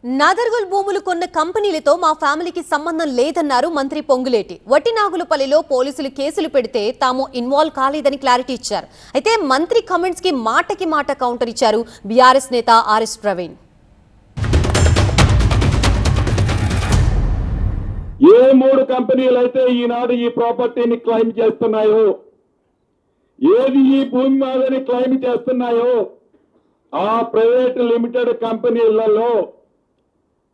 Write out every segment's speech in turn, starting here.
నాదర్గుల్ భూములు కొన్న కంపెనీలతో మా ఫ్యామిలీకి సంబంధం లేదన్నారు మంత్రి పొంగులేటి. వట్టినాగులపల్లిలో పోలీసులు కేసులు పెడితే తాము ఇన్వాల్వ్ కాలేదని క్లారిటీ ఇచ్చారు. అయితే మంత్రి కమెంట్స్ కి మాటకి మాట కౌంటర్ ఇచ్చారు బీఆర్ఎస్ నేత ఆర్ఎస్ ప్రవీణ్. ఏ మూడు కంపెనీలు అయితే ఈనాడు ఈ ప్రాపర్టీని క్లెయిమ్ చేస్తున్నాయో, ఏది ఈ భూమి మాదని క్లెయిమ్ చేస్తున్నాయో ఆ ప్రైవేట్ లిమిటెడ్ కంపెనీలలో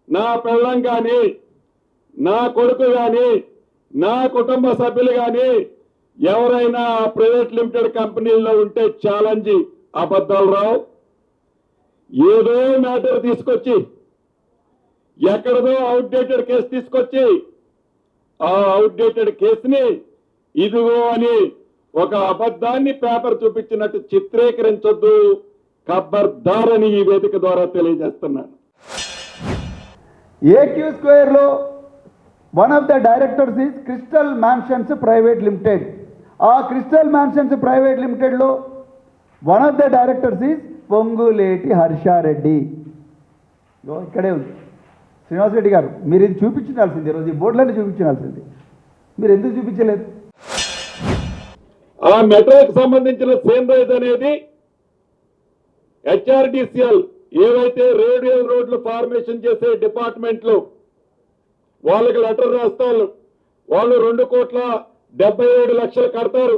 నా పిల్లం కానీ, నా కొడుకు కానీ, నా కుటుంబ సభ్యులు కానీ ఎవరైనా ప్రైవేట్ లిమిటెడ్ కంపెనీల్లో ఉంటే ఛాలెంజ్ అబద్ధాలు రావు. ఏదో మ్యాటర్ తీసుకొచ్చి ఎక్కడదో అవుట్డేటెడ్ కేసు తీసుకొచ్చి ఆ అవుట్డేటెడ్ కేసుని ఇదిగో అని ఒక అబద్ధాన్ని పేపర్ చూపించినట్టు చిత్రీకరించొద్దు, ఖబర్దార్ అని ఈ వేదిక ద్వారా తెలియజేస్తున్నాను. AQ Square లో one of the directors is Crystal Mansions private limited. ఆ క్రిస్టల్ మ్యాన్షన్స్ ప్రైవేట్ లిమిటెడ్లో one of the directors is Ponguleti Harsha Reddy. ఇక్కడే ఉంది శ్రీనివాసరెడ్డి గారు, మీరు ఇది చూపించాల్సింది, ఈరోజు ఈ బోర్డులన్నీ చూపించాల్సింది, మీరు ఎందుకు చూపించలేదు? ఆ మెట్రోకి సంబంధించిన సేంద్రైజ్ అనేది HRDCL ఏవైతే రేడియల్ రోడ్లు ఫార్మేషన్ చేసే డిపార్ట్మెంట్లు వాళ్ళకి లెటర్ రాస్తారు. వాళ్ళు 2,77,00,000 కడతారు.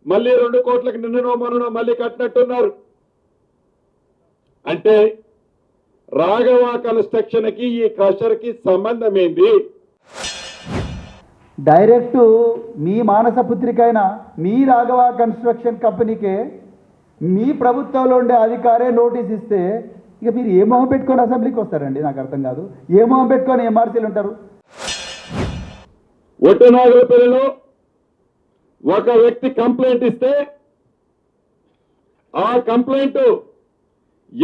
మళ్ళీ 2 కోట్లకి నిన్ననో మొన్ననో మళ్ళీ కట్టినట్టున్నారు. అంటే రాఘవ కన్స్ట్రక్షన్ కి ఈ క్రషర్ కి సంబంధం ఏంది? డైరెక్ట్ మీ మానస పుత్రికైన మీ రాఘవ కన్స్ట్రక్షన్ కంపెనీకే మీ ప్రభుత్వంలో ఉండే అధికారే నోటీస్ ఇస్తే ఇక మీరు ఏ మొహం పెట్టుకొని అసెంబ్లీకి వస్తారండి? నాకు అర్థం కాదు. ఏ మొహం పెట్టుకొని MRCలు ఉంటారు? వట్టనాగులపల్లిలో ఒక వ్యక్తి కంప్లైంట్ ఇస్తే ఆ కంప్లైంట్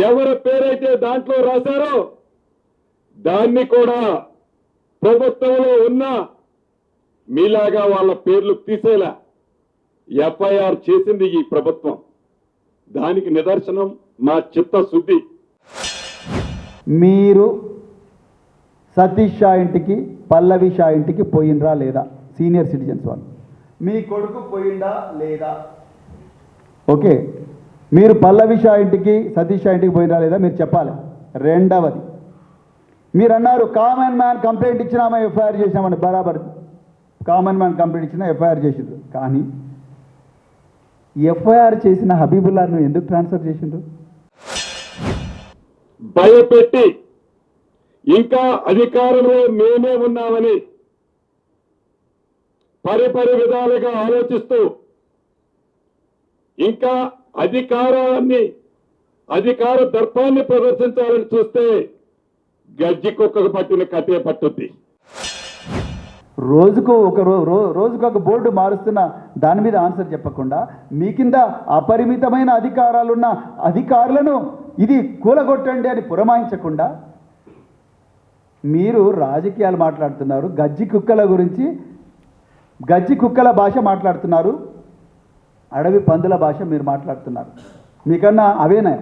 ఎవరి పేరైతే దాంట్లో రాశారో దాన్ని కూడా ప్రభుత్వంలో ఉన్న మీలాగా వాళ్ళ పేర్లు తీసేలా FIR చేసింది ఈ ప్రభుత్వం. దానికి నిదర్శనం మా చిత్తశుద్ధి. మీరు సతీష్ షా ఇంటికి, పల్లవి షా ఇంటికి పోయిండ్రా లేదా? సీనియర్ సిటిజన్స్ వాళ్ళు, మీ కొడుకు పోయిందా లేదా? ఓకే, మీరు పల్లవి షా ఇంటికి, సతీష్ షా ఇంటికి పోయిందా లేదా మీరు చెప్పాలి. రెండవది, మీరు అన్నారు కామన్ మ్యాన్ కంప్లైంట్ ఇచ్చినామా FIR చేసినామని. బరాబర్ కామన్ మ్యాన్ కంప్లైంట్ ఇచ్చినా FIR చేసిండ్రు. కానీ FIR చేసిన హబీబుల్లాను ఎందుకు ట్రాన్స్ఫర్ చేసిండ్రు? భయపెట్టి ఇంకా అధికారంలో మేమే ఉన్నామని పరిపరి విధాలుగా ఆలోచిస్తూ ఇంకా అధికార దర్పాన్ని ప్రదర్శించాలని చూస్తే గజ్జి కుక్కకు పట్టిన కథే పట్టుద్ది. రోజుకు ఒక బోర్డు మారుస్తున్న దాని మీద ఆన్సర్ చెప్పకుండా మీ కింద అపరిమితమైన అధికారాలున్న అధికారులను ఇది కూలగొట్టండి అని పురమాయించకుండా మీరు రాజకీయాలు మాట్లాడుతున్నారు. గజ్జి కుక్కల గురించి, గజ్జి కుక్కల భాష మాట్లాడుతున్నారు, అడవి పందుల భాష మీరు మాట్లాడుతున్నారు. మీకన్నా అవేనా?